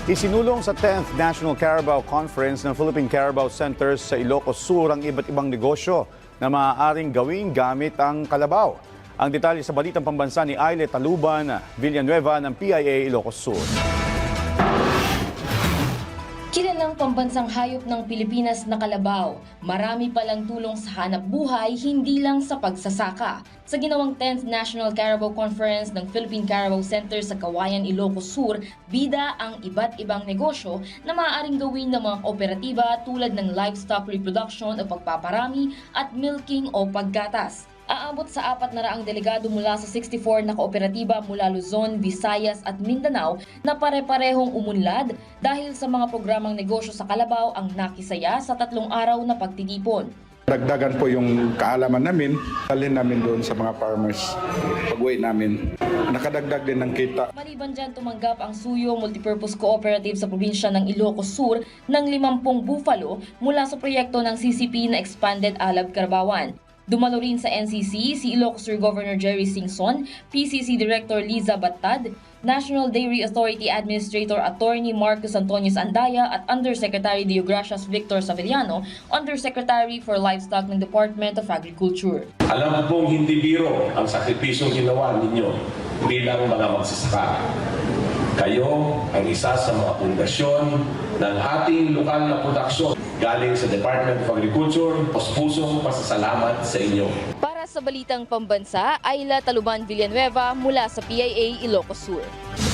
Isinulong sa 10th National Carabao Conference ng Philippine Carabao Centers sa Ilocos Sur ang iba't ibang negosyo na maaaring gawin gamit ang kalabaw. Ang detalye sa balitang pambansa ni Aile Taluban Villanueva ng PIA Ilocos Sur. Kilalang pambansang hayop ng Pilipinas na kalabaw. Marami palang tulong sa hanap buhay, hindi lang sa pagsasaka. Sa ginawang 10th National Carabao Conference ng Philippine Carabao Center sa Cauayan, Ilocos Sur, bida ang iba't ibang negosyo na maaaring gawin ng mga kooperatiba tulad ng livestock reproduction o pagpaparami at milking o paggatas. Aabot sa 400 delegado mula sa 64 na kooperatiba mula Luzon, Visayas at Mindanao na pare-parehong umunlad dahil sa mga programang negosyo sa kalabaw ang nakisaya sa 3 araw na pagtitipon. Dagdagan po yung kaalaman namin, dalhin namin doon sa mga farmers pag-uwi namin. Nakadagdag din ng kita. Maliban dyan, tumanggap ang Suyo Multipurpose Cooperative sa probinsya ng Ilocos Sur ng 50 buffalo mula sa proyekto ng CCP na Expanded Alab Carabaoan. Dumalo rin sa NCC si Ilocos Sur Governor Jerry Singson, PCC Director Liza Battad, National Dairy Authority Administrator Attorney Marcos Antonius Andaya at Undersecretary Deogracias Victor Savillano, Undersecretary for Livestock ng Department of Agriculture. Alam pong hindi biro ang sakripisyong ginawa ninyo bilang mga magsasaka. Kayo ang isa sa mga pundasyon ng ating lokal na produksyon galing sa Department of Agriculture. Pusong pasasalamat sa inyo. Para sa Balitang Pambansa, Aila Taluban Villanueva mula sa PIA Ilocos Sur.